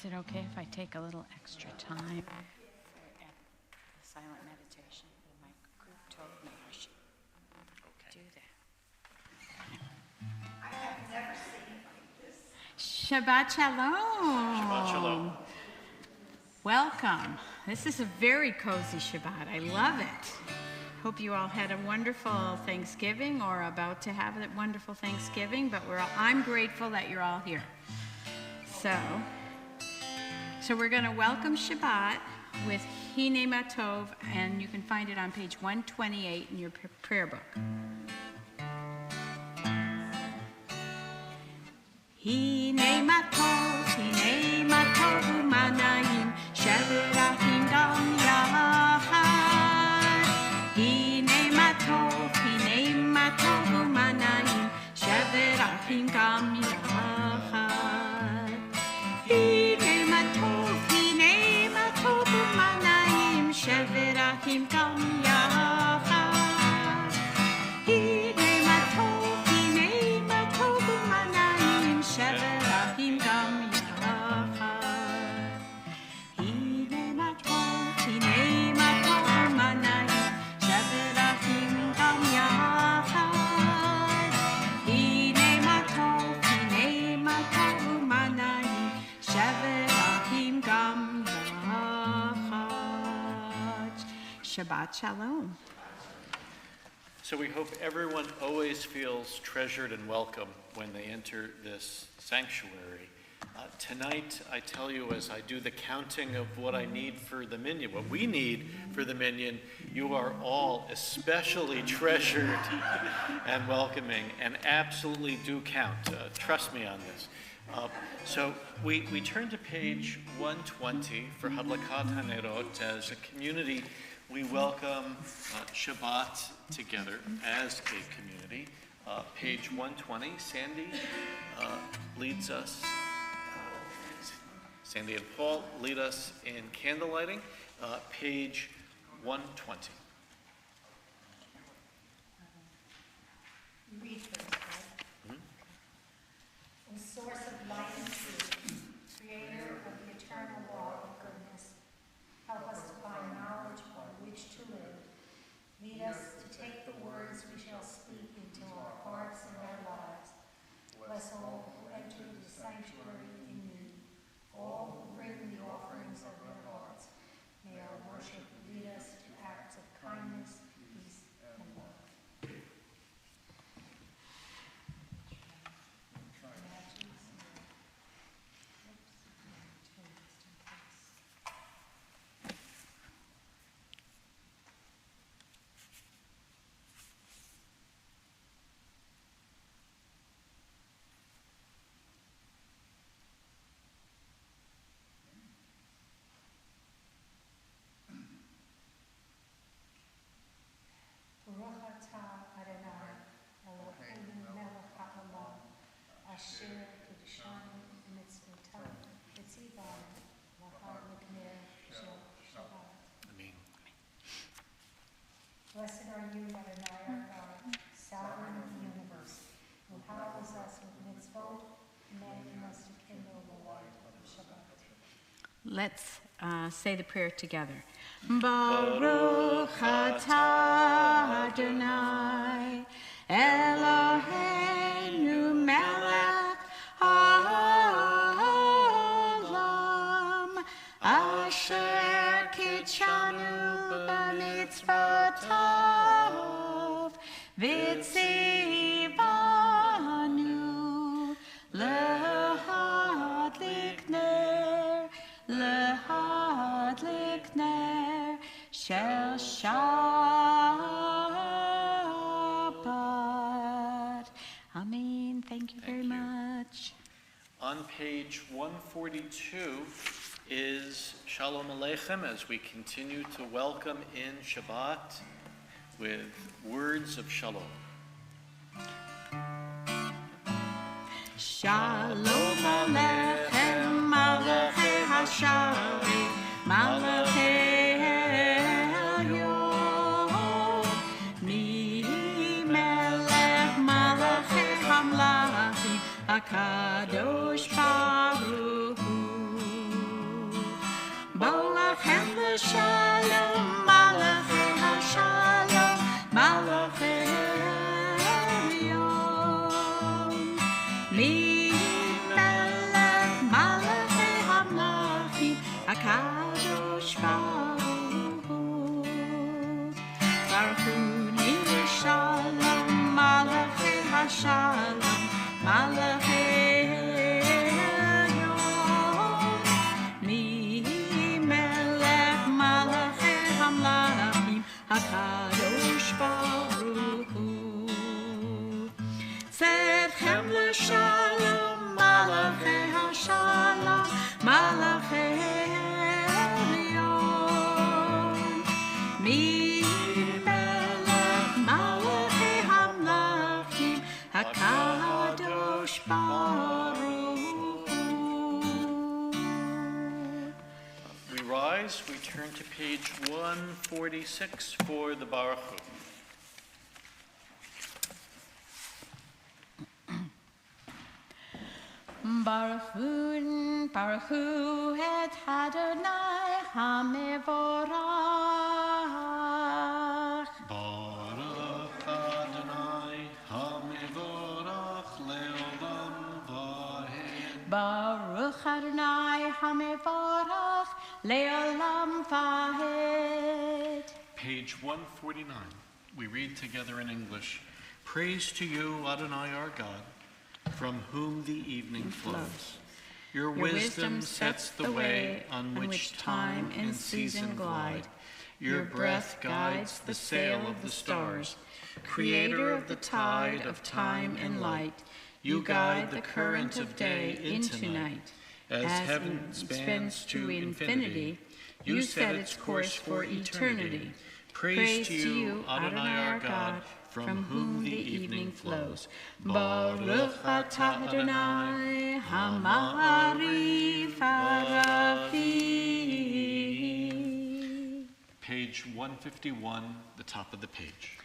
Is it okay if I take a little extra time at the silent meditation? My group told me I should do that. I have never seen like this. Shabbat Shalom. Shabbat Shalom. Welcome. This is a very cozy Shabbat. I love it. Hope you all had a wonderful Thanksgiving or about to have a wonderful Thanksgiving, but I'm grateful that you're all here. So we're going to welcome Shabbat with Hine Matov, and you can find it on page 128 in your prayer book. Hine Matov, Hine Matov Umanayim, Shevirachim Gam Yahad. Hine Matov, Hine Matov Umanayim, Shevirachim Gam Yahad. Shevirachim Gam Yahad. Hine Matov, Hine Matov Umanayim, Shevirachim Gam Yahad. Hine Matov, Hine Matov Umanayim, Shevirachim Gam Yahad. Hine Matov, Hine Matov Umanayim, Shevirachim Gam Yahad. Shabbat Shalom. So we hope everyone always feels treasured and welcome when they enter this sanctuary. Tonight, I tell you, as I do the counting of what I need for the minyan, what we need for the minyan, you are all especially treasured and welcoming, and absolutely do count. Trust me on this. So we turn to page 120 for Hadlakat Hanerot. As a community, we welcome Shabbat together as a community. Page 120, Sandy leads us. Sandy and Paul lead us in candle lighting. Page 120. You read first, right? O source of light and truth, creator of the eternal law of goodness, help us to find knowledge by which to live. Lead us to take the words we shall speak into our hearts and our lives. Bless all who enter the sanctuary in need, all who bring the offerings of their hearts. May our worship lead us to acts of kindness, peace, and love. Baruch atah Adonai, Eloheinu melech haolam, asher kiddushanu b'mitzvotav, v'tzivanu l'chad l'kner shel Shabbat. Amen. Blessed are you, Adonai, our God, sovereign of the universe, who hallows us with mitzvot, commanding us to kindle the light of Shabbat. Let's say the prayer together. Baruch atah Adonai, Eloheinu melech haolam, asher kitshanu b'mitzvotav, v'tzivanu l'hadlik ner shel Shabbat. Amen. Thank you very much. On page 142 is Shalom Aleichem, as we continue to welcome in Shabbat with words of Shalom. Shalom Aleichem, Malachei HaSharim, Malachei Elyon, Mi Melech Malachei HaMlachim, HaKadosh Baruch Hu. Shalom, Malachi HaShalom, Malachi Elyon. Mi Melech Malachi HaMlachim, HaKadosh Baruch Hu. Baruch Hu Ni Shalom, Malachi HaShalom, Malachi Elyon. Mi Melech Malachi HaMlachim, HaKadosh Baruch Hu. Tzedchem l'shalom, Malachi HaShalom, Malachi Elyon. Mi Melech Malachi HaMlachim, HaKadosh Baruch Hu. We rise, we turn to page 146 for the Baruch Hu. Baruch Hu et Adonai HaMevorach. Baruch Adonai HaMevorach le'olam va'ed. Baruch Adonai HaMevorach le'olam va'ed. Page 149. We read together in English. Praise to you, Adonai our God, from whom the evening flows. Your wisdom sets the way on which time and season glide. Your breath guides the sail of the stars. Creator of the tide of time and light, you guide the current of day into night. As heaven spans to infinity, you set its course for eternity. Praise to you, Adonai our God, from whom the evening flows. Baruch atah Adonai Ha'marif Harafi. Page 151, the top of the page.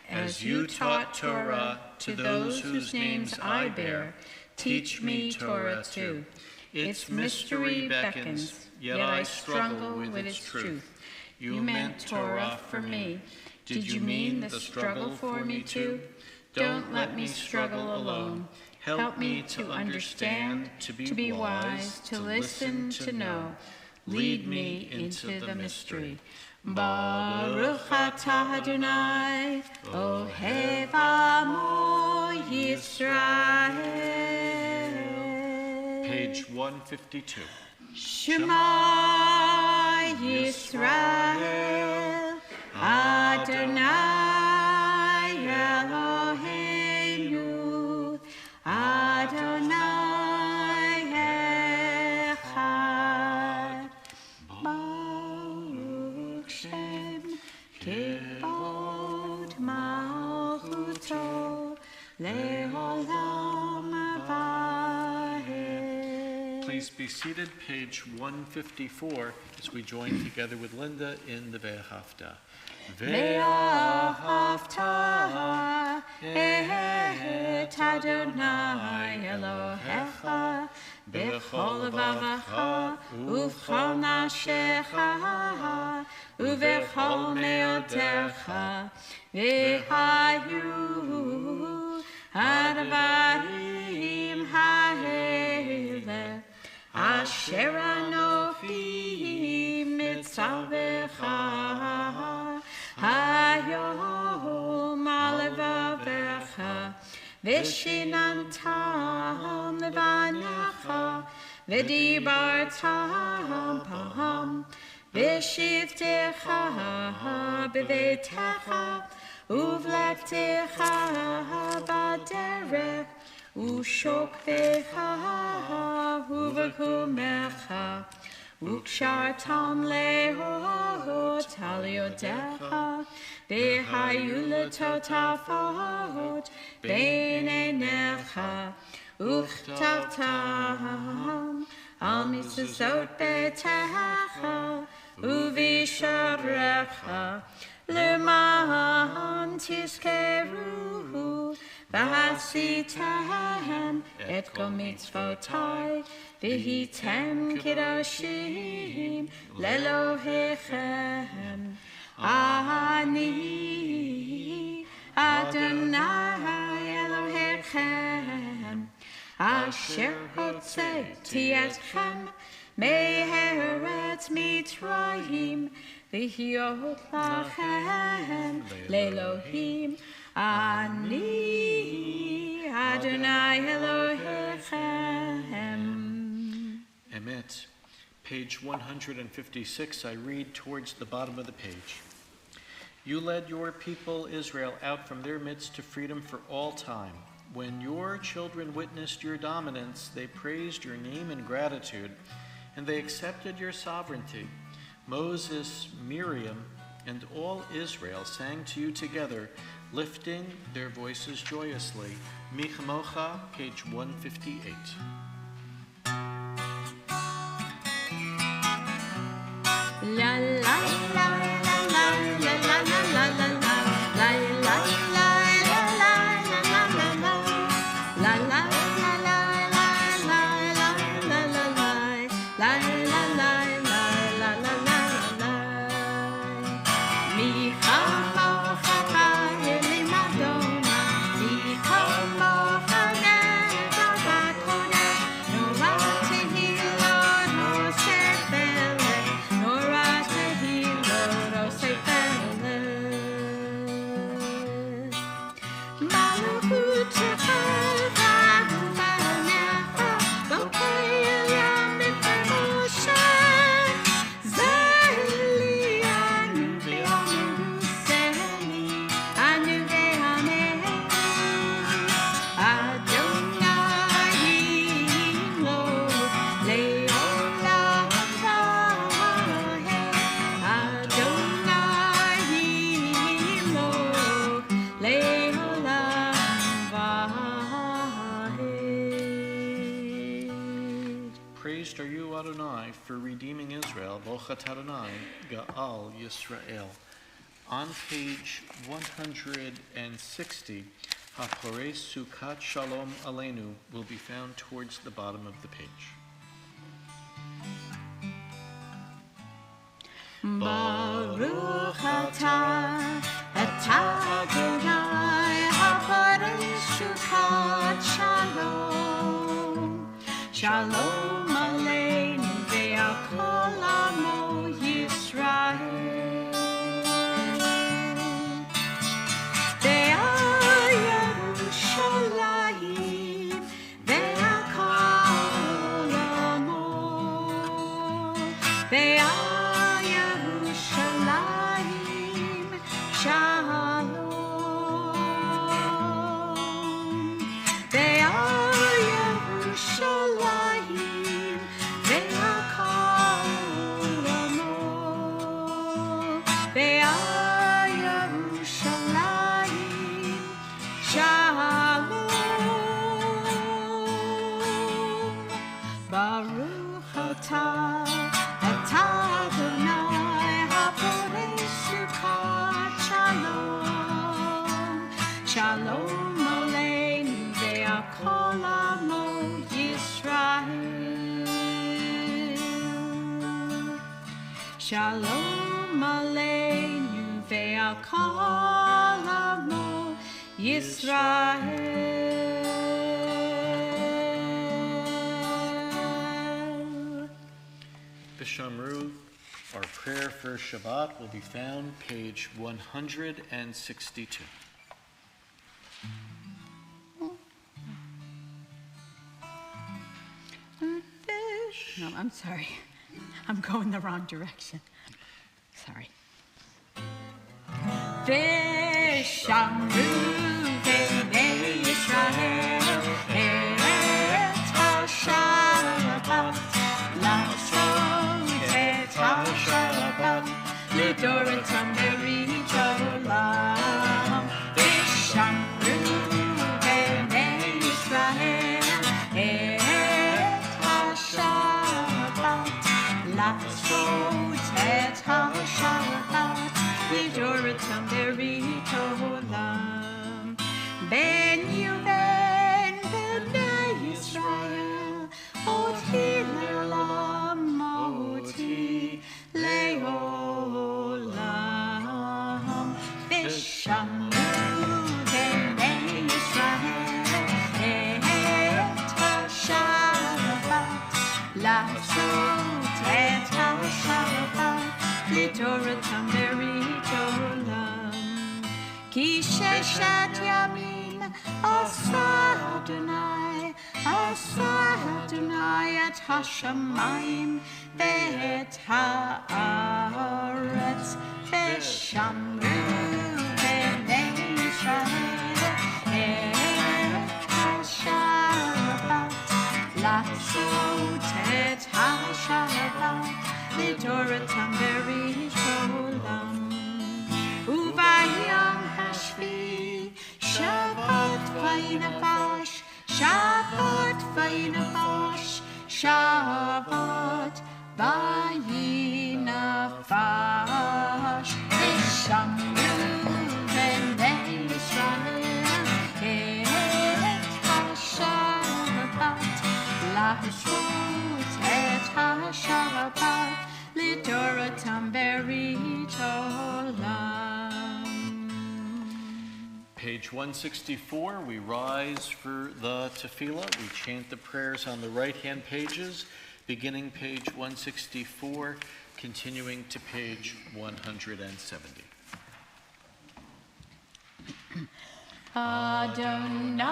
As you taught Torah to those whose names I bear, teach me Torah too. Its mystery beckons, yet I struggle with its truth. You meant Torah for me. Did you mean the struggle for me too? Don't let me struggle alone. Help me to understand, to be wise, to listen, to know. Lead me into the mystery. Baruch atah Adonai, Ohev Amo Yisrael. Page 152. Shema Yisrael, Adonai Eloheinu, Adonai Echad. Baruch Shem Kibod Malchuto Le'olam Vahed. Please be seated, page 154, as we join together with Linda in the Ve'ahavta. Ve'ahavta et Adonai Elohecha b'chol levavecha u'v'chol nafshecha u'v'chol me'odecha v'hayu advarim ha'ele asher anochi mitzavecha Hayom alevavecha v'shinantam levanecha v'dibartam paham v'shivtecha b'veitecha uv'lektecha b'derech u'shokvecha uv'kumecha Ukshartam lehot al yodecha, v'hayu letotafot bein einecha, uchtavtam al mizuzot betecha, uvisharecha, leman tizkeruhu, ועשיתם את כל מצוותי, והייתם קדושים לאלוהיכם. אני אדוני אלוהיכם, אשר הוצאתי אתכם מארץ מצרים, להיות לכם לאלוהים. אני אדוני אלוהיכם. Emet. Page 156, I read towards the bottom of the page. You led your people Israel out from their midst to freedom for all time. When your children witnessed your dominance, they praised your name in gratitude, and they accepted your sovereignty. Moses, Miriam, and all Israel sang to you together, lifting their voices joyously. Mi Chamocha, page 158. La la la la la la la la la la la la Praised are you, Adonai, for redeeming Israel. Bochat Adonai, Ga'al Yisrael. On page 160, HaPorei Sukkot Shalom Aleinu will be found towards the bottom of the page. Baruch atah Adonai HaPorei Sukkot Shalom. Shalom Aleinu ve'akol amo Yisrael. Ve'al Yerushalayim ve'akol amo. Ve'al Yerushalayim Shalom. Ve'al Yerushalayim ve'akol amo. Ve'al Yerushalayim Shalom. Baruch atah Adonai HaPorei Sukkot Shalom. Shalom Aleinu ve'akol amo Yisrael. Shalom Aleinu ve'akol amo Yisrael. Bishamru, our prayer for Shabbat will be found page 162. No, I'm sorry. I'm going the wrong direction. Sorry. V'shamru b'nei Yisrael et ha-Shabbat la'asot et ha-Shabbat l'doratam berit olam. V'shamru b'nei Yisrael et ha-Shabbat la'asot et ha-Shabbat l'doratam berit olam. Ben Sheshet Yamim, Asa Adonai, et Hashamayim, ve'et ha'aretz, ve'shamru b'nei Yisrael, et ha'shabat, לעשות את השבת, לדורתם בראשולם. וביום השביעי שבת וינפש, שבת וינפש, שבת וינפש. ושמרו בני ישראל את השבת, לעשות את השבת, לדורתם ברית עולם. Page 164, we rise for the tefillah. We chant the prayers on the right-hand pages, beginning page 164, continuing to page 170. Adonai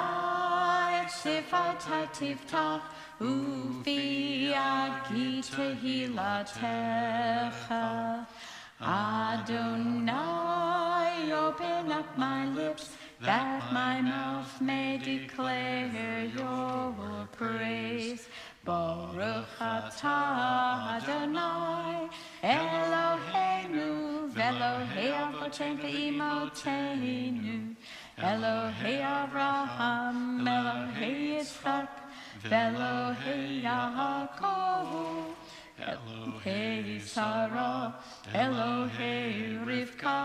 Sifata Tiftach Ufi Agi Tehilatecha. Adonai, open up my lips that my mouth may declare your praise. Baruch atah Adonai Eloheinu v'Elohei avotenu v'imotenu, Elohei Avraham, Elohei Yitzchak, v'Elohei Yaakov, Elohei Sarah, Elohei Rivka,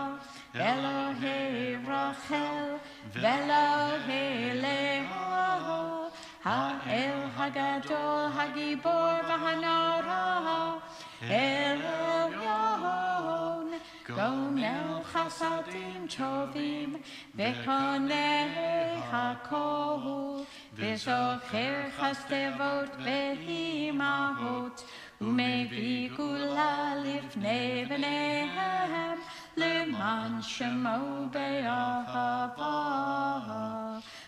Elohei Rachel, v'Elohei Leah, Ha'el Hagadol, Hagibor v'Hanara, El Elyon, Gonel Chasadim Tovim, V'Konei HaKol, V'Zocher Chasdevot V'Himahot, U'Mevi Gula Livnei V'Nehem, L'man Shemo Be'ahava.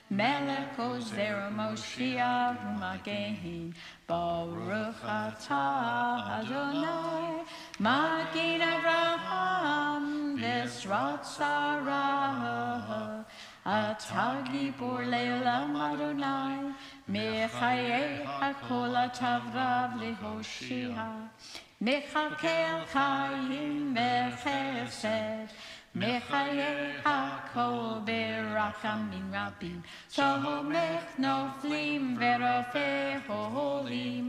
Melech Ozer Moshiach U'Magen, Baruch atah Adonai, Magen Avraham, V'Ezrat Sarah, Atah Gibor Le'olam Adonai, Mechayei HaKol Atavrav Lehoshia, Mechakel Chayim V'Chesed, Mechayei HaKol Berachamim Rabim, Somech Noflim V'Rofei Holim,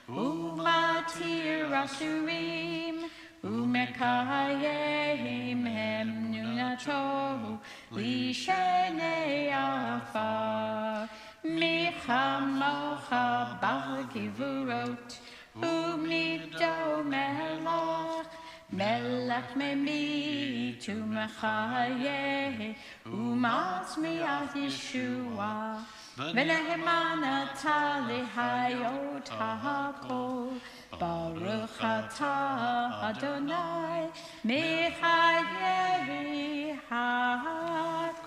Umatir Asurim, Umekayim Hem Nunato, Lishenei Afar, Michamocha Bal Givurot, Umido Melach, Melech Memi Tumachaye, Umatzmiat Yeshua, V'nehemana Tali Hayot HaKol, Baruch atah Adonai, Mechayei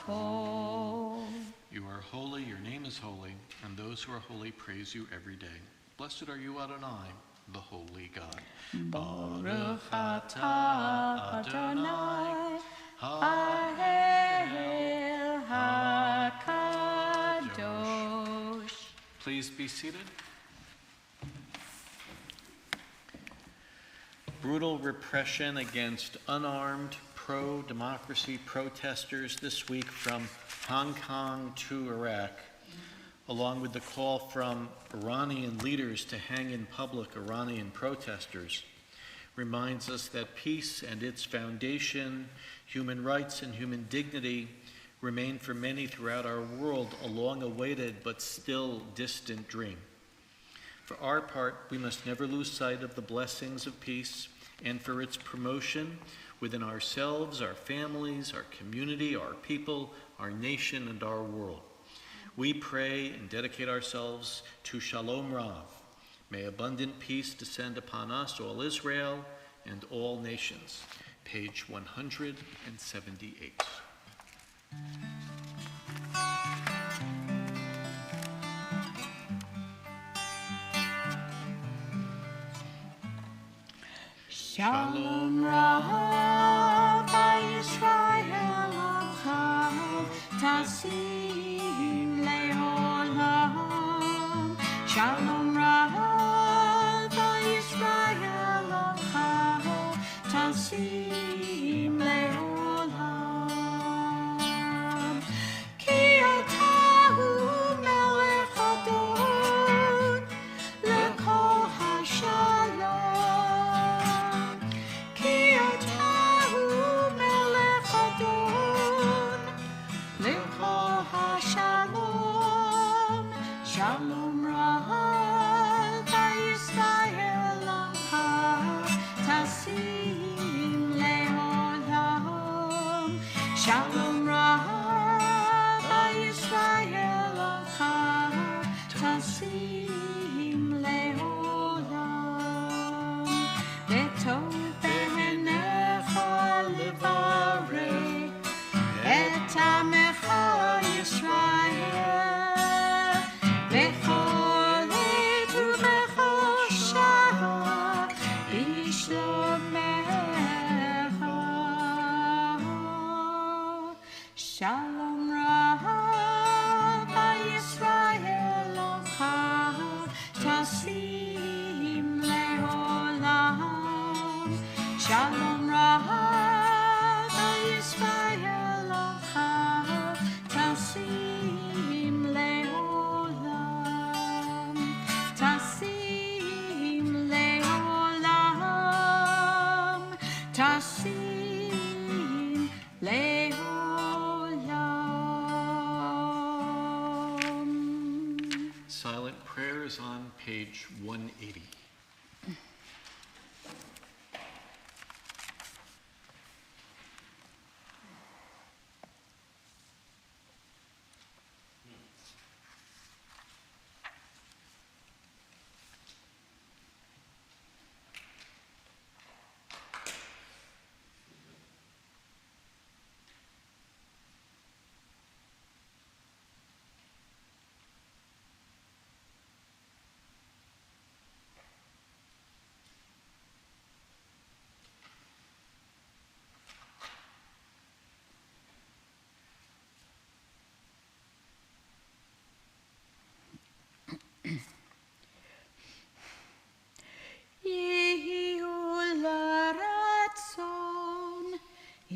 HaKol. You are holy, your name is holy, and those who are holy praise you every day. Blessed are you, Adonai, the holy God. Baruch atah Adonai, Ha'el HaKadosh. Please be seated. Brutal repression against unarmed pro-democracy protesters this week from Hong Kong to Iraq, along with the call from Iranian leaders to hang in public Iranian protesters, reminds us that peace and its foundation, human rights and human dignity, remain for many throughout our world a long-awaited but still distant dream. For our part, we must never lose sight of the blessings of peace and for its promotion within ourselves, our families, our community, our people, our nation, and our world. We pray and dedicate ourselves to Shalom Rav. May abundant peace descend upon us, all Israel, and all nations. Page 178. Shalom Rav Yisrael Achav Tasim Leolam. Shalom Rav Yisrael Achav Tasim Leolam. Ki atahu melech adon lekol hashalom. Ki atahu melech adon lekol hashalom. Shalom Rav Yisrael Achav Tasim Leolam. Shalom Rav Yisrael Achav Tasim Leolam. V'tov b'einecha levarech et amecha Yisrael b'chol עת ובכל שעה בשלומך. Shalom Rav Yisrael Achav Tasim Leolam. Shalom Rav Yisrael Achav Tasim Leolam. Tasim Leolam. Tasim Leolam. Silent prayers on page 180.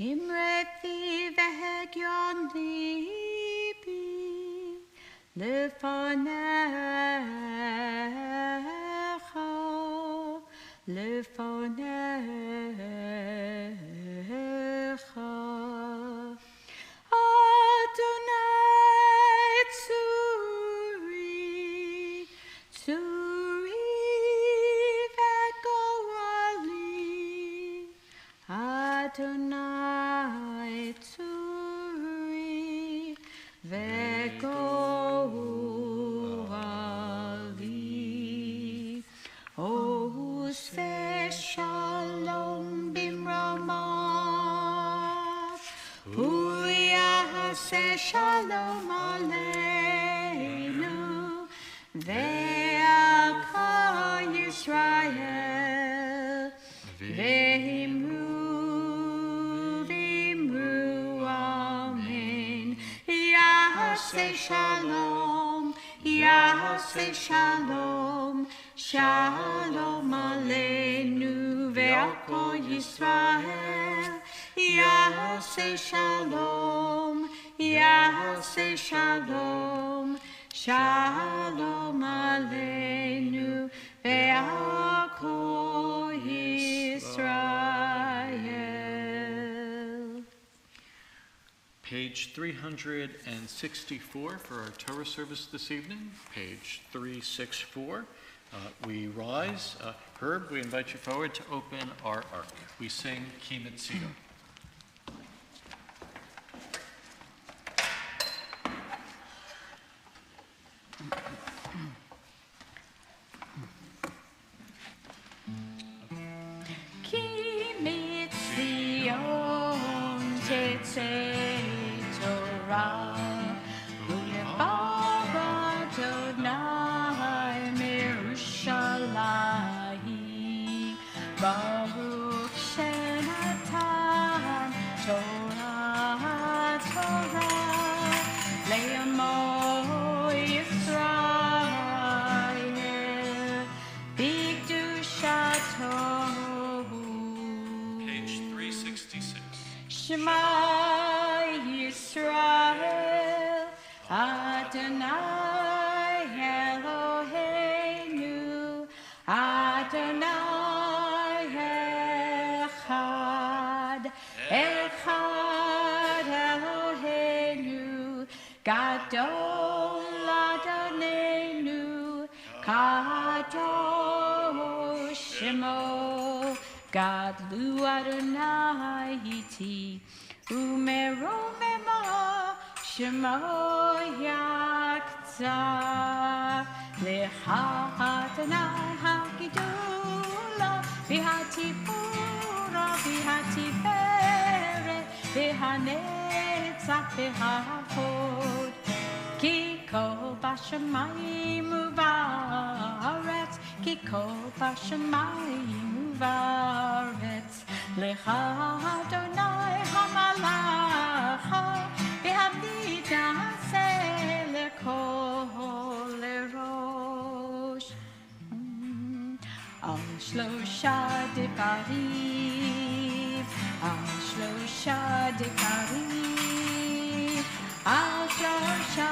Imrefi v'hegyon libi lefanecha, lefanecha. Adonai tzuri, tzuri v'goali. Adonai tzuri v'goali. Oseh shalom bimramah, hu yaseh shalom aleinu ve'al kol Yisrael ve'imru amen. Yaseh shalom, yaseh shalom, shalom aleinu ve'al kol Yisrael. Yaseh shalom, yaseh shalom, shalom aleinu ve'al kol Yisrael. Page 364 for our Torah service this evening. Page 364. We rise. Herb, we invite you forward to open our ark. We sing Ki Mitzio. Ki mitzion tetzei Torah, ulevar Adonai Mirushalayim, Baruch Amo Yisrael, Bigdushato. Page 366. Shema Yisrael, Adonai Eloheinu, Adonai Echad, Echad Eloheinu, Gadol Adonenu, Kadosh Shemo, Gadlu Adonai Iti, Umeromema Shemo Yakza, Lecha Adonai Hagidula, Vihatipura, Vihatipere, Vihanetzach, Vihavod, Kiko Bashamayim Uvaretz, Kiko Bashamayim Uvaretz, Lecha Adonai Hamalacha, V'hamdita Selekol Lerosh. Al Shlosha Devarim, Al Shlosha Devarim, Al Shlosha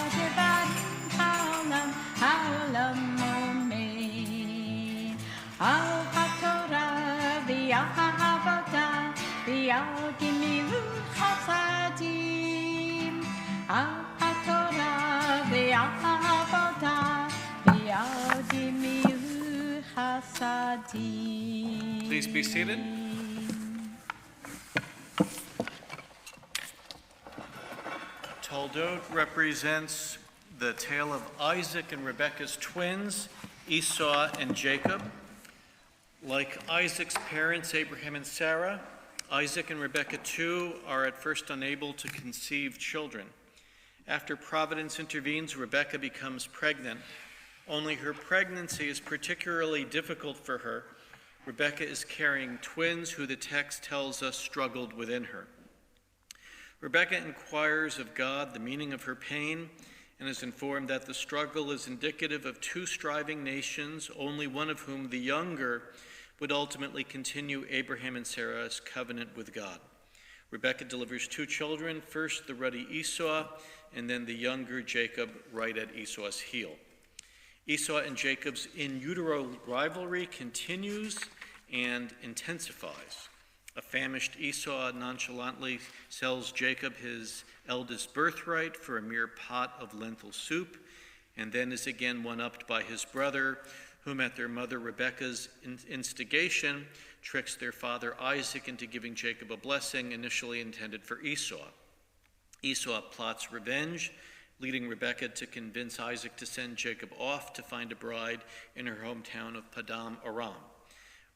Devarim, Haolam Omein, Al HaTorah v'Avodah v'Al Gemilut Chasadim, Al HaTorah v'Avodah v'Al Gemilut Chasadim. Please be seated. Toldot represents the tale of Isaac and Rebekah's twins, Esau and Jacob. Like Isaac's parents, Abraham and Sarah, Isaac and Rebekah too are at first unable to conceive children. After Providence intervenes, Rebekah becomes pregnant. Only her pregnancy is particularly difficult for her. Rebekah is carrying twins who the text tells us struggled within her. Rebekah inquires of God the meaning of her pain and is informed that the struggle is indicative of two striving nations, only one of whom, the younger, would ultimately continue Abraham and Sarah's covenant with God. Rebekah delivers two children, first the ruddy Esau, and then the younger Jacob right at Esau's heel. Esau and Jacob's in utero rivalry continues and intensifies. A famished Esau nonchalantly sells Jacob his eldest birthright for a mere pot of lentil soup, and then is again one-upped by his brother, whom at their mother Rebekah's instigation tricks their father Isaac into giving Jacob a blessing initially intended for Esau. Esau plots revenge, leading Rebekah to convince Isaac to send Jacob off to find a bride in her hometown of Padam Aram.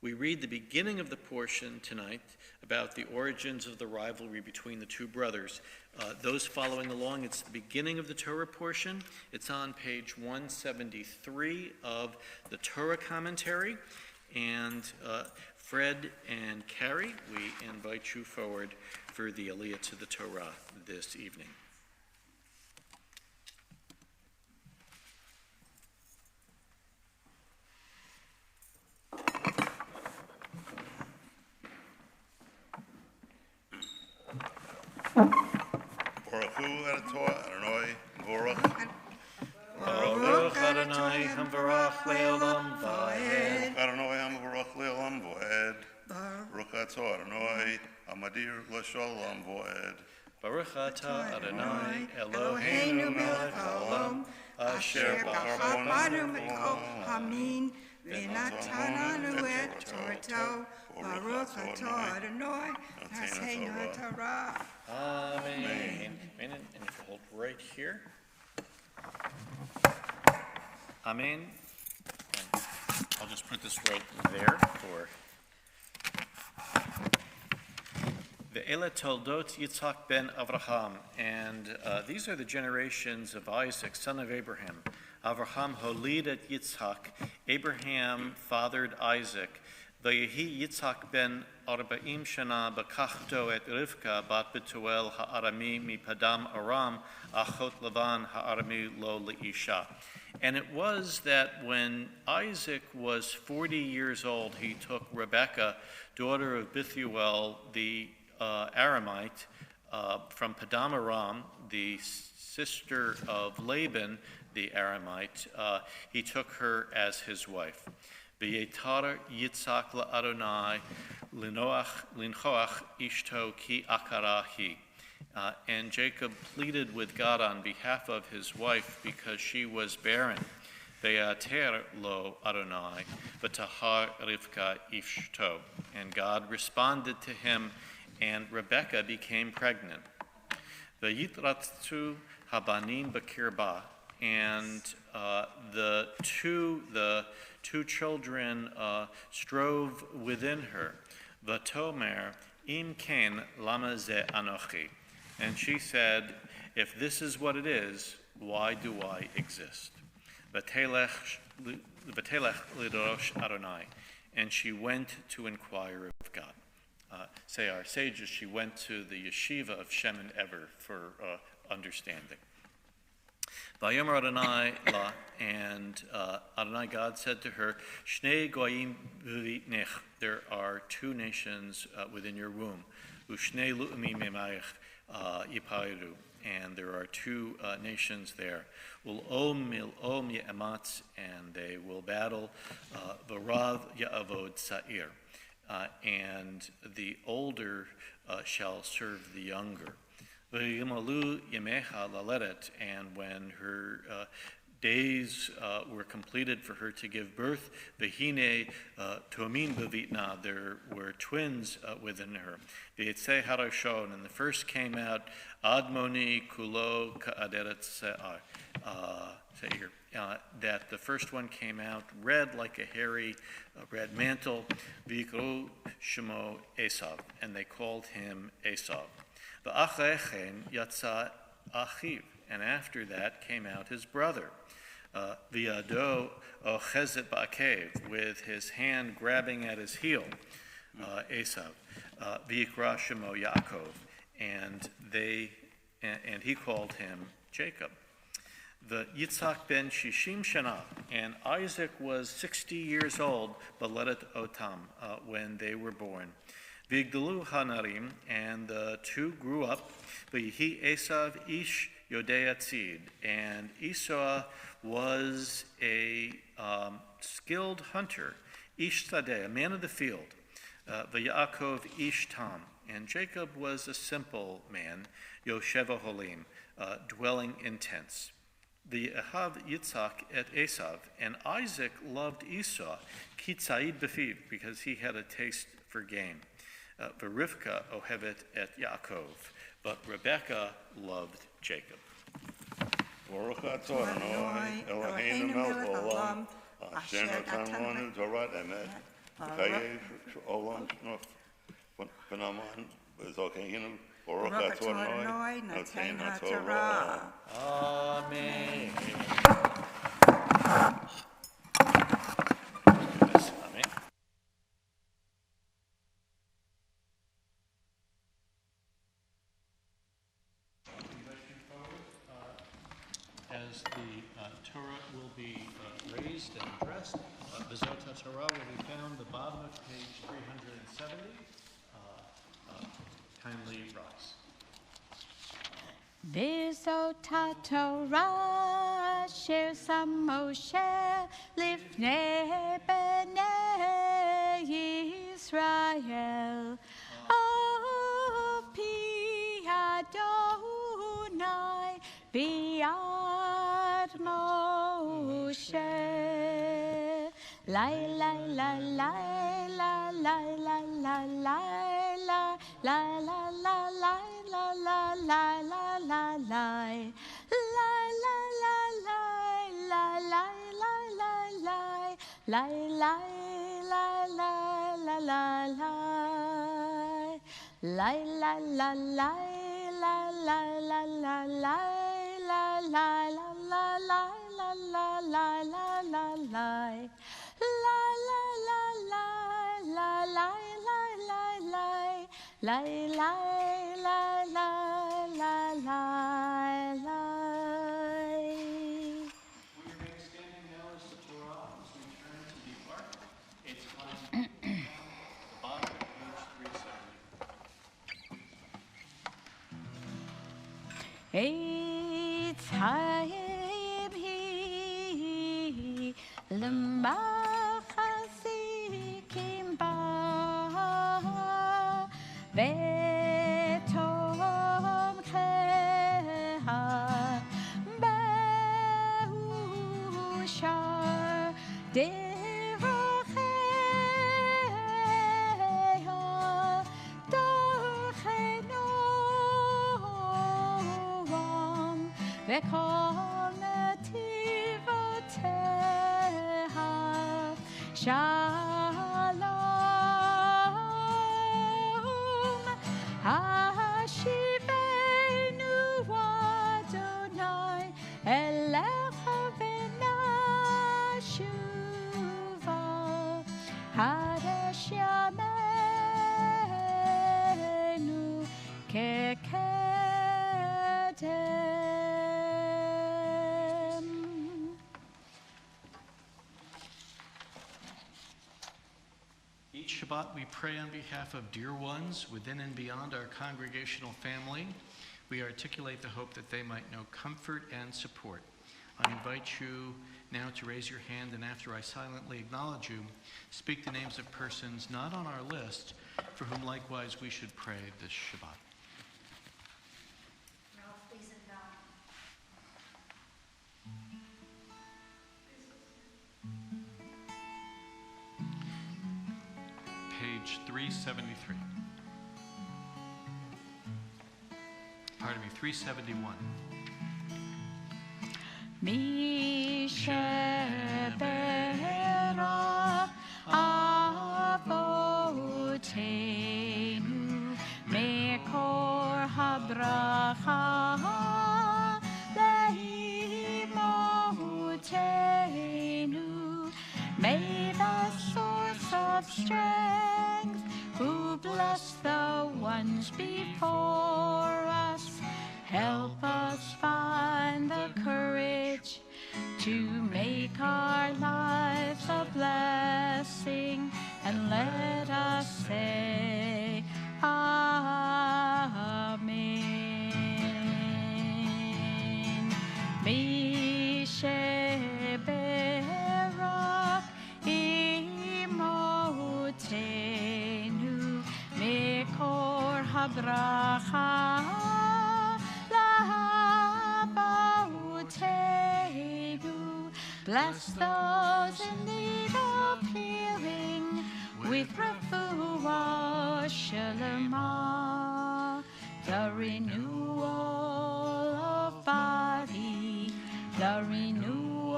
We read the beginning of the portion tonight about the origins of the rivalry between the two brothers. Those following along, it's the beginning of the Torah portion. It's on page 173 of the Torah commentary. And Fred and Carrie, we invite you forward for the Aliyah to the Torah this evening. Baruch Hu Adonai Baruch. Baruch Adonai Hamvarach Le'olam Va'ed. Adonai Hamvarach Le'olam Va'ed. Baruch Atah Adonai Hamadir L'Shalom Va'ed. Baruch Atah Adonai Eloheinu melech haolam asher b'char mikol hamim v'natan lanu et Torato. Baruch Atah Adonai Eloheinu Torah. Amen. And if you hold right here. Amen. And I'll just put this right there for the Ve'ele Toldot Yitzhak ben Avraham. And these are the generations of Isaac, son of Abraham. Avraham holidet Yitzhak. Abraham fathered Isaac. ויהי יצחק בן 40 שנה בקחתו את רבקה בת בתואל הארמי מפדם ארם, אחות לבן הארמי לו לאישה. And it was that when Isaac was 40 years old, he took Rebekah, daughter of Bethuel the Aramite, from Padam Aram, the sister of Laban the Aramite. He took her as his wife. V'yetar Yitzhak la'Adonai linchoach ishto ki akarahi. And Jacob pleaded with God on behalf of his wife because she was barren. Ve'ater lo Adonai v'tahar Rivka ishto. And God responded to him, and Rebekah became pregnant. Ve'yitratzu habanim b'kirba. And the two children strove within her. V'tomer im ken lama ze anochi. And she said, if this is what it is, why do I exist? V'telech lidorosh Adonai. And she went to inquire of God. Say our sages, she went to the yeshiva of Shem and Ever for understanding. Vayomer Adonai la, and Adonai God said to her, Shnei goyim b'vitnech, there are two nations within your womb. Ushnei lu'mi memayich yipayru, and there are two nations there. Ul'om mil'om ye'ematz, and they will battle. V'rav ya'avod sa'ir, and the older shall serve the younger. V'yimalu yemecha laleret, and when her days were completed for her to give birth, v'hine tomin b'vitna, there were twins within her. V'yitzei harashon, and the first came out, admoni kulo ka'aderet se'ir, that the first one came out red like a hairy red mantle, v'yikru shemo Esav, and they called him Esav. V'achrechen yatsa achiv, and after that came out his brother. V'yado ochezet ba'akev, with his hand grabbing at his heel, Esav. V'yikra shemo Yaakov, and he called him Jacob. The Yitzhak ben Shishim Shana, and Isaac was 60 years old, Baledet Otam, when they were born. Vigdalu Hanarim, and the two grew up. V'yihi Esav ish Yodei Tzid, and Esau was a skilled hunter, ish Sadeh, a man of the field. V'Yaakov ish Tam, and Jacob was a simple man, Yosheva Holim, dwelling in tents. The Ahav Yitzhak et Esav, and Isaac loved Esau, kitzaid befiv, because he had a taste for game. V'Rivka ohevet et Yaakov, but Rebekah loved Jacob. Baruch atah Adonai Eloheinu melech haolam, asher natan lanu Torah emet, v'chayesh olam shnof v'naman v'zokeinu. Baruch atah Adonai noten Torah. Amen. As the Torah will be raised and addressed, the Zota Torah will be found at the bottom of page 370. Kindly rise. V'zot Torah asher sam Moshe lifnei bnei Yisrael, al pi Adonai b'yad Moshe. Lai lai lai lai lai lai lai lai lai lai la la la la la la la la la la la La la la la la la la. We remain standing now as the Torah as we turn to the Ark. It's on the bottom of page 370. It's time he lembah chasikim ba vetom keha behushar devacheha dochenoam vekol netivoteha shalom hashivenu Adonai elecha v'nashuva hadesh yameinu kekedem. Each Shabbat we pray on behalf of dear ones within and beyond our congregational family. We articulate the hope that they might know comfort and support. I invite you now to raise your hand, and after I silently acknowledge you, speak the names of persons not on our list for whom likewise we should pray this Shabbat. Ralph, please and God. Page 373. Pardon me, 371. Mishabera avotenu mekor habracha leimotenu. May the source of strength, who bless the ones before us, help us find the courage to make our lives a blessing, and let us say Amen. Misheberach imotenu mekor habracha lahabotenu. Bless those in need of healing with refuah shalema, the renewal of body, the renewal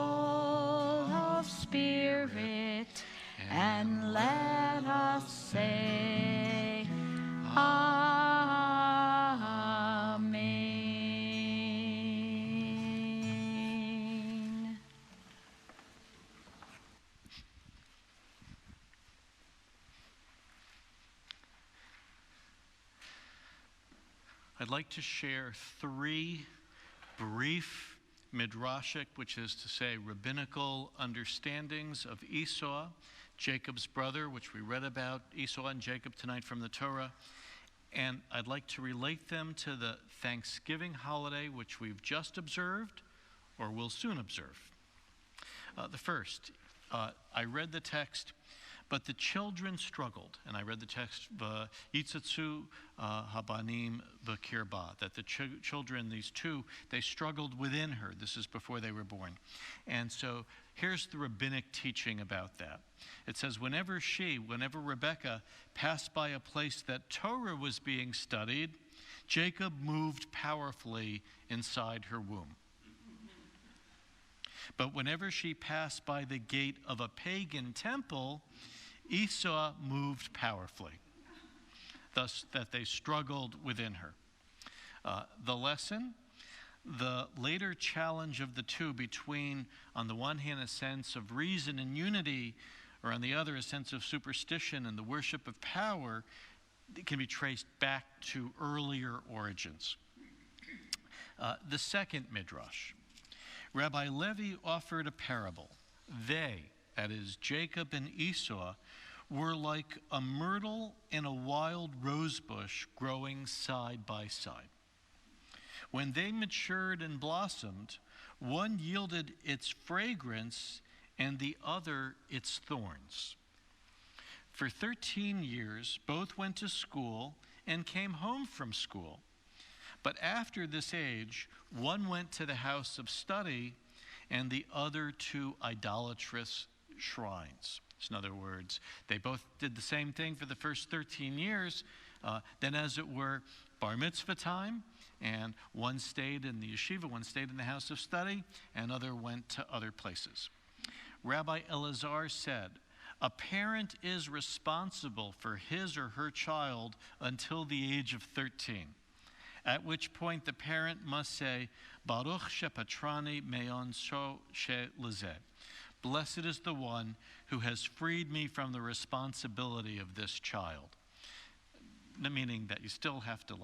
of spirit, and let us say Amen. I'd like to share three brief midrashic, which is to say rabbinical understandings of Esau, Jacob's brother, which we read about, Esau and Jacob tonight from the Torah. And I'd like to relate them to the Thanksgiving holiday, which we've just observed or will soon observe. The first, I read the text, but the children struggled. And I read the text, Yitzatzu habanim v'kirba, that the children, these two, they struggled within her. This is before they were born. And so here's the rabbinic teaching about that. It says, whenever Rebekah passed by a place that Torah was being studied, Jacob moved powerfully inside her womb. But whenever she passed by the gate of a pagan temple, Esau moved powerfully, thus that they struggled within her. The lesson, the later challenge of the two between, on the one hand, a sense of reason and unity, or on the other, a sense of superstition and the worship of power, can be traced back to earlier origins. The second midrash, Rabbi Levi offered a parable. They, that is Jacob and Esau, were like a myrtle and a wild rosebush growing side by side. When they matured and blossomed, one yielded its fragrance and the other its thorns. For 13 years, both went to school and came home from school. But after this age, one went to the house of study and the other to idolatrous shrines. So in other words, they both did the same thing for the first 13 years. Then, as it were, bar mitzvah time, and one stayed in the yeshiva, one stayed in the house of study, and other went to other places. Rabbi Elazar said, a parent is responsible for his or her child until the age of 13, at which point the parent must say, Baruch shepatrani me'on sho she lezeh. Blessed is the one who has freed me from the responsibility of this child. Meaning that you still have to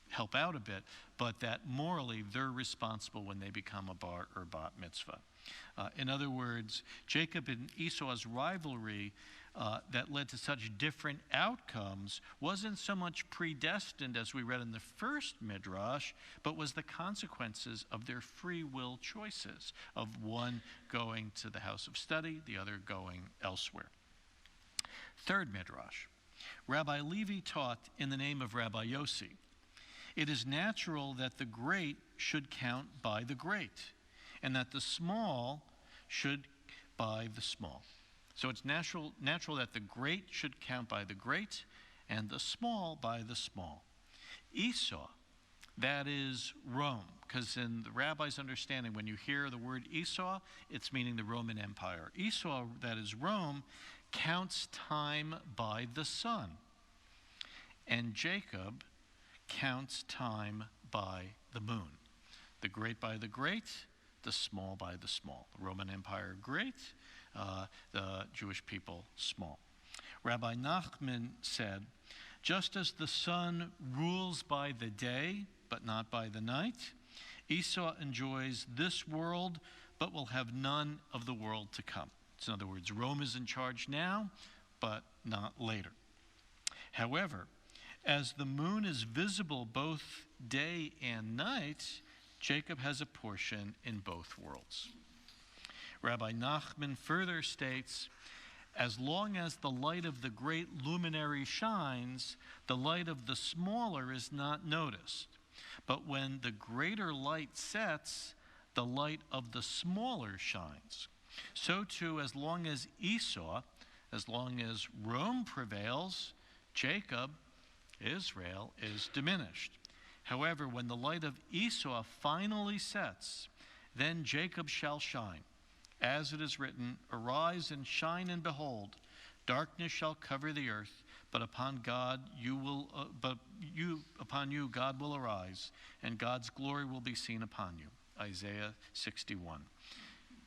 help out a bit, but that morally they're responsible when they become a bar or bat mitzvah. In other words, Jacob and Esau's rivalry that led to such different outcomes wasn't so much predestined as we read in the first midrash, but was the consequences of their free will choices, of one going to the house of study, the other going elsewhere. Third midrash, Rabbi Levi taught in the name of Rabbi Yossi, it is natural that the great should count by the great, and that the small should by the small. So it's natural that the great should count by the great, and the small by the small. Esau, that is Rome, because in the rabbi's understanding, when you hear the word Esau, it's meaning the Roman Empire. Esau, that is Rome, counts time by the sun, and Jacob counts time by the moon. The great by the great, the small by the small. The Roman Empire great, the Jewish people small. Rabbi Nachman said, just as the sun rules by the day, but not by the night, Esau enjoys this world, but will have none of the world to come. So in other words, Rome is in charge now, but not later. However, as the moon is visible both day and night, Jacob has a portion in both worlds. Rabbi Nachman further states, as long as the light of the great luminary shines, the light of the smaller is not noticed. But when the greater light sets, the light of the smaller shines. So too, as long as Esau, as long as Rome prevails, Jacob, Israel, is diminished. However, when the light of Esau finally sets, then Jacob shall shine. As it is written, arise and shine, and behold, darkness shall cover the earth, but upon you God will arise, and God's glory will be seen upon you. Isaiah 61.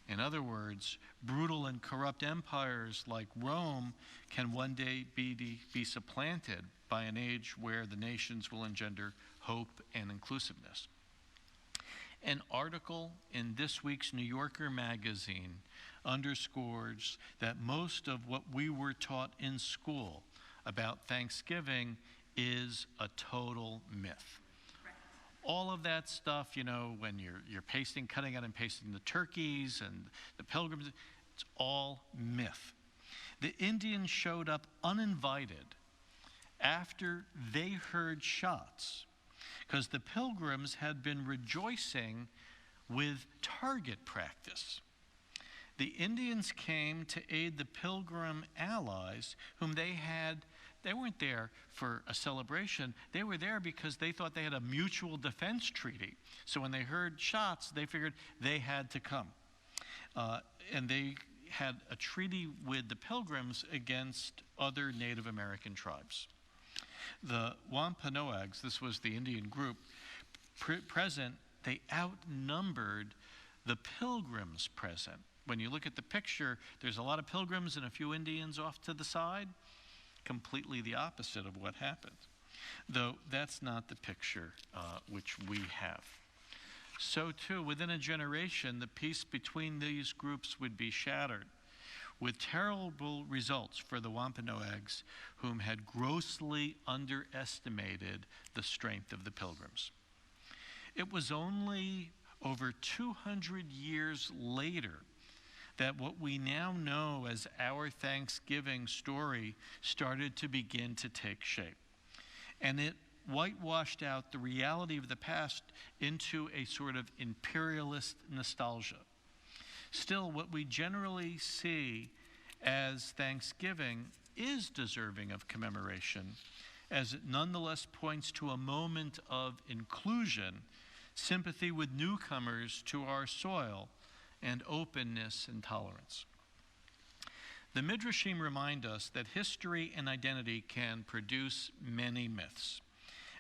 In other words, brutal and corrupt empires like Rome can one day be supplanted by an age where the nations will engender hope and inclusiveness. An article in this week's New Yorker magazine underscores that most of what we were taught in school about Thanksgiving is a total myth. All of that stuff, when you're cutting out and pasting the turkeys and the pilgrims, it's all myth. The Indians showed up uninvited after they heard shots, because the pilgrims had been rejoicing with target practice. The Indians came to aid the pilgrim allies whom they weren't there for a celebration. They were there because they thought they had a mutual defense treaty. So when they heard shots, they figured they had to come. And they had a treaty with the pilgrims against other Native American tribes. The Wampanoags, this was the Indian group present, they outnumbered the pilgrims present. When you look at the picture, there's a lot of pilgrims and a few Indians off to the side. completely the opposite of what happened. Though that's not the picture which we have. So too, within a generation, the peace between these groups would be shattered, with terrible results for the Wampanoags, whom had grossly underestimated the strength of the Pilgrims. It was only over 200 years later that what we now know as our Thanksgiving story started to begin to take shape. And it whitewashed out the reality of the past into a sort of imperialist nostalgia. Still, what we generally see as Thanksgiving is deserving of commemoration, as it nonetheless points to a moment of inclusion, sympathy with newcomers to our soil, and openness and tolerance. The Midrashim remind us that history and identity can produce many myths.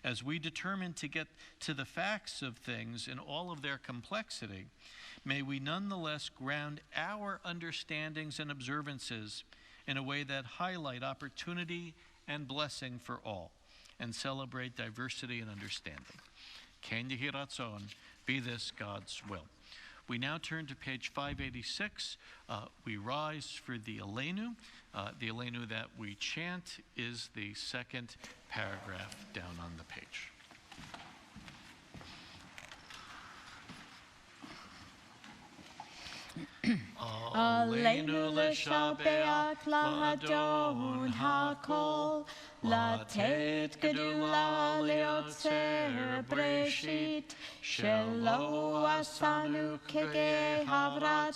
As we determine to get to the facts of things in all of their complexity, may we nonetheless ground our understandings and observances in a way that highlight opportunity and blessing for all, and celebrate diversity and understanding. Ken Yehi Ratzon, be this God's will. We now turn to page 586. We rise for the Aleinu. The Aleinu that we chant is the second paragraph down on the page. Aleinu l'shabeach la'adon ha'kol, לתת גדולה ליוצר בראשית, שלא עשנו כגהברצות,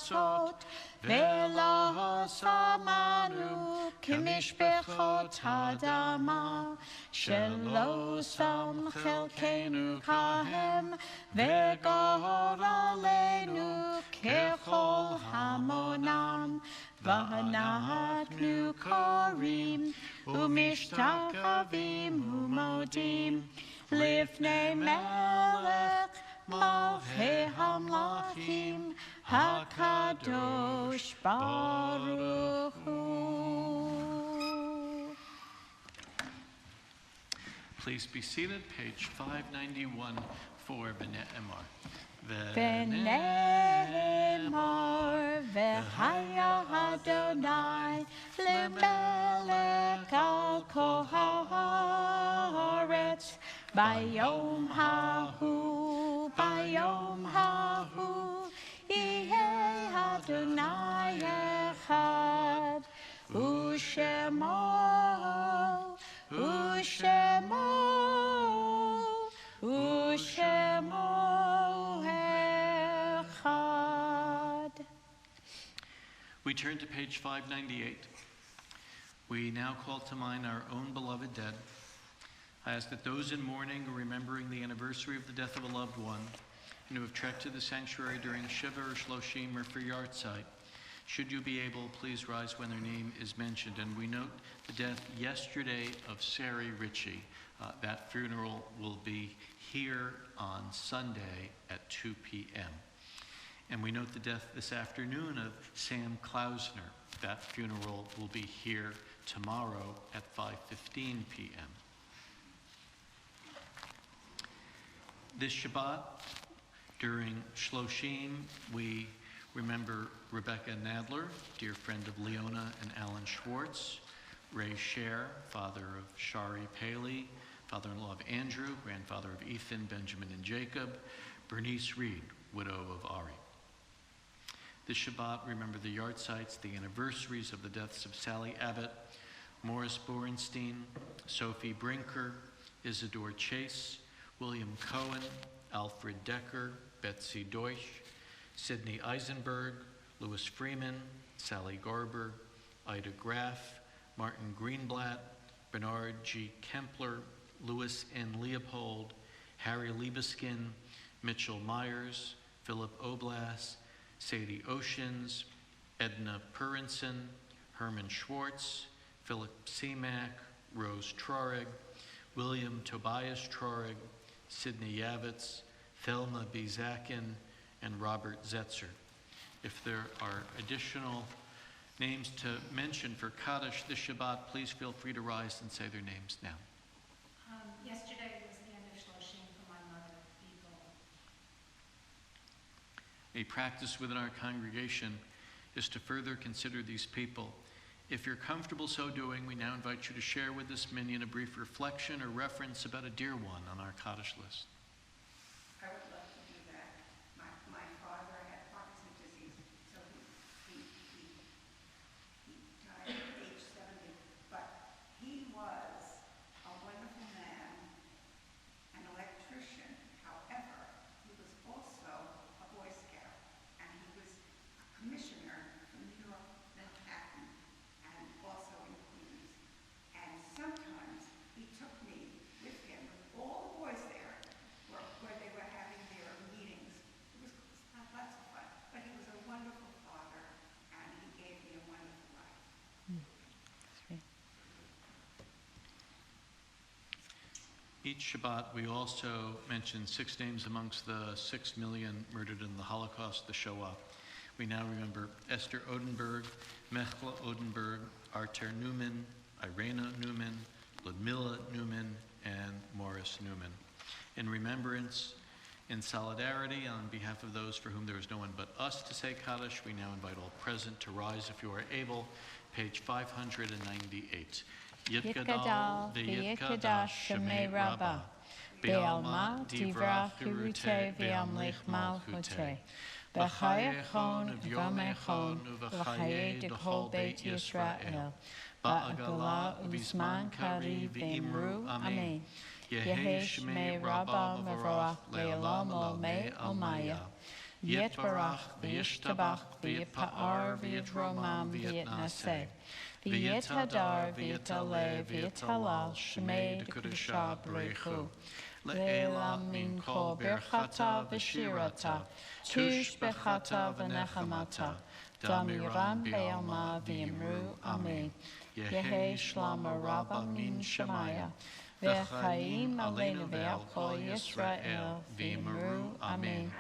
ולא שמנו כמשפחות האדמה, שלא שם חלקנו כהם, וגורלנו ככל המונם, ואנחנו קוראים ומשתחווים ומודים לפני מלך מלכי המלכים הקדוש ברוך הוא. Please be seated, page 591 for V'ne'emar. ונאמר והיה אדוני למלך על כל הארץ ביום ההוא יהיה אדוני אחד ושמו אחד. We turn to page 598. We now call to mind our own beloved dead. I ask that those in mourning or remembering the anniversary of the death of a loved one and who have trekked to the sanctuary during Shiva or Shloshim or for Yartzeit, should you be able, please rise when their name is mentioned. And we note the death yesterday of Sari Ritchie. That funeral will be here on Sunday at 2 p.m. And we note the death this afternoon of Sam Klausner. That funeral will be here tomorrow at 5:15 p.m. This Shabbat, during Shloshim, we remember Rebecca Nadler, dear friend of Leona and Alan Schwartz, Ray Scher, father of Shari Paley, father-in-law of Andrew, grandfather of Ethan, Benjamin, and Jacob, Bernice Reed, widow of Ari. This Shabbat, remember the Yartzeits, the anniversaries of the deaths of Sally Abbott, Morris Borenstein, Sophie Brinker, Isidore Chase, William Cohen, Alfred Decker, Betsy Deutsch, Sidney Eisenberg, Louis Freeman, Sally Garber, Ida Graff, Martin Greenblatt, Bernard G. Kempler, Louis N. Leopold, Harry Liebeskin, Mitchell Myers, Philip Oblas, Sadie Oceans, Edna Purinson, Herman Schwartz, Philip Seamack, Rose Trarig, William Tobias Trarig, Sidney Yavitz, Thelma B. Zakin, and Robert Zetzer. If there are additional names to mention for Kaddish this Shabbat, please feel free to rise and say their names now. Yesterday was the end of Shloshim for my mother, Beagle. A practice within our congregation is to further consider these people. If you're comfortable so doing, we now invite you to share with this minion a brief reflection or reference about a dear one on our Kaddish list. I would love to do that. My father had Parkinson's disease, so he died at age 70. But he was a wonderful man, an electrician. However, he was also a Boy Scout, and he was a commissioner from New York, Manhattan, and also in Queens. And sometimes he took me with him, with all the boys there, where they were having their meetings. It was lots of fun. But he was a wonderful father, and he gave me a wonderful life. Each Shabbat, we also mention 6 names amongst the 6 million murdered in the Holocaust, the Shoah. We now remember Esther Odenberg, Mechla Odenberg, Arter Newman, Irena Newman, Ludmila Newman, and Morris Newman. In remembrance, in solidarity, on behalf of those for whom there is no one but us to say Kaddish, we now invite all present to rise if you are able. Page 598. Yitgadal v'yitgadash shemei Rabbah, Be'alma divrach Yeruteh v'yamlich malchuteh, B'chayechon v'yomechon v'chaye d'kol Beit Yisrael, Ba'agala u'bizman kari v'imru Amen. Yehi shemei Rabbah v'roach le'olam olmei olmaya. Yitbarach v'yishtabach v'yitpa'ar v'yitromam v'yitnaseh. V'yithadar v'yitale v'yitalal shmei d'kudusha b'reichu. Le'elam min kol berchata v'shirata, tush bechata v'nechamata, damiram be'alma v'yimru Amen. Yehi shlama rabba min shemaya, v'chaim aleinu ve'al kol Yisrael v'yimru Amen.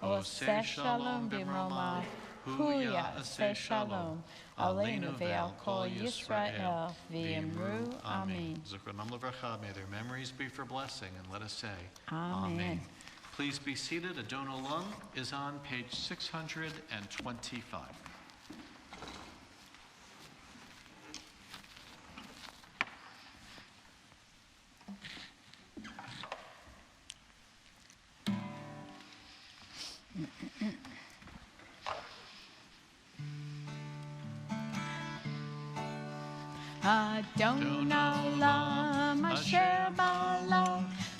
Oseh shalom b'mroma, huya aseh shalom, aleinu ve'al kol Yisrael v'yimru Amen. Zechronam levracha, may their memories be for blessing, and let us say, Amen. Please be seated. Adon Olam is on page 625. Adon Olam asher ba'alo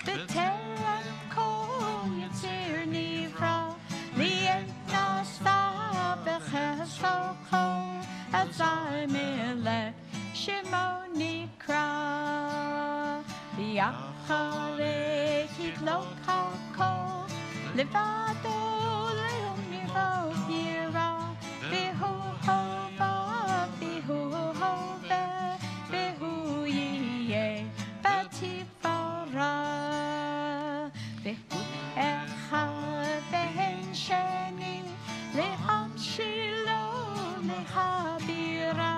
b'terem kol yitzir nivra li'et nasa b'cheso kol azar mileh shemo nikra v'yacharei hitlok hakol levado le'om nivo yira v'hu hova v'hu hove v'hu yiyeh batifara v'hu echad v'hen sheni le'am shilo le'habira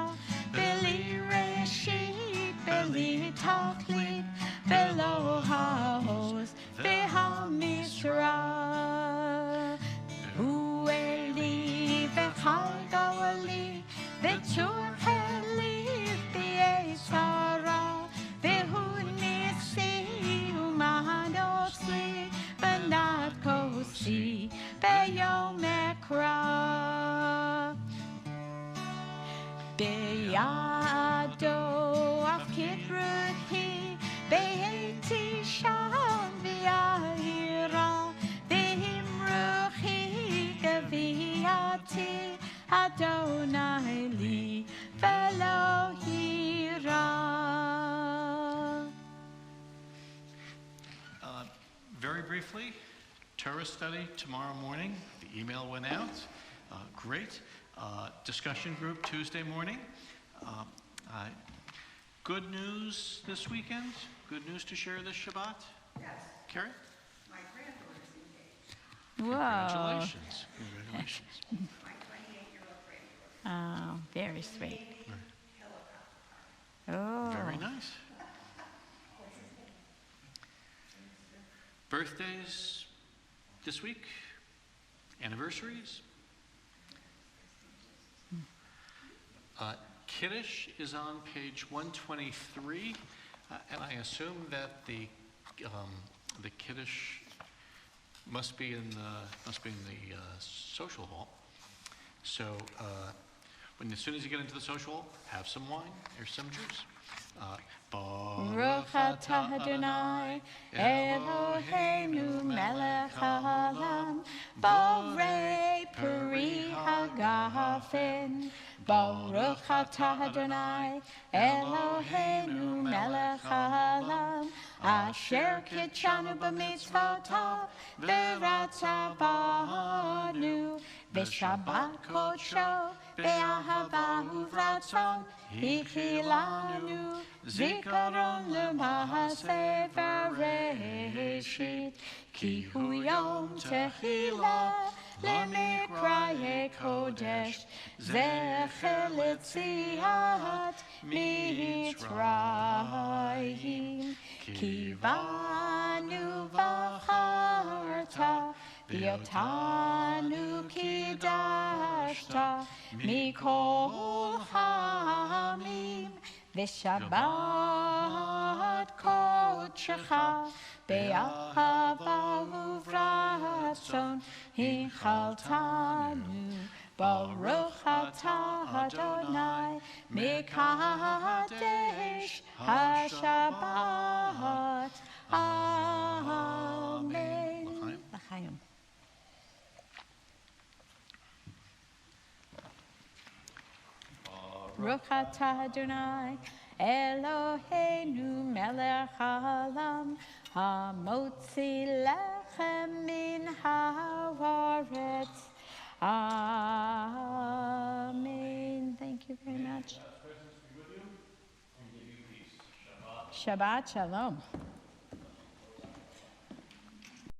v'li reshit v'li tachlit v'lo ha'oz v'ha'misra v'hu eli v'chal gawali v'tur heli v'yesara v'hu nisi u'mahanosli v'nat kosi v'yom ekra Beyado afkid ruhi beiti sham v'yahira v'himruchi gaviyati Adonai li v'lo hira. Very briefly, Torah study tomorrow morning. The email went out. Great. Discussion group Tuesday morning. Good news this weekend? Good news to share this Shabbat? Yes, Carrie? my granddaughter's engaged. Whoa. Congratulations. Congratulations. My 28-year-old granddaughter. Oh, very sweet. Oh. Very nice. Birthdays this week? Anniversaries? Kiddush is on page 123, and I assume that the Kiddush must be in the social hall. So as soon as you get into the social hall, have some wine or some juice. Baruch atah Adonai, Eloheinu melech haolam, borei peri hagafen. Baruch atah Adonai, Eloheinu melech haolam, asher kitshanu b'mitzvotav, v'ratzah banu, v'shabbat kodsho, v'ahava uvratzon, hichilanu, zikaron l'mahaseh v'reshit, ki hu yom tehillah, למקראי קודש, זכר ליציאת מצרים. כי בנו בחרת, ואותנו קידשת, מכל העמים, ושבת קודשך, באהבה וברצון, הנחלתנו. ברוך אתה אדוני, מקדש השבת. אמן. לחיים. ברוך אתה אדוני, אלוהינו מלך העולם, המוציא לחם מן הארץ. Amen. Thank you very much. Shabbat Shalom.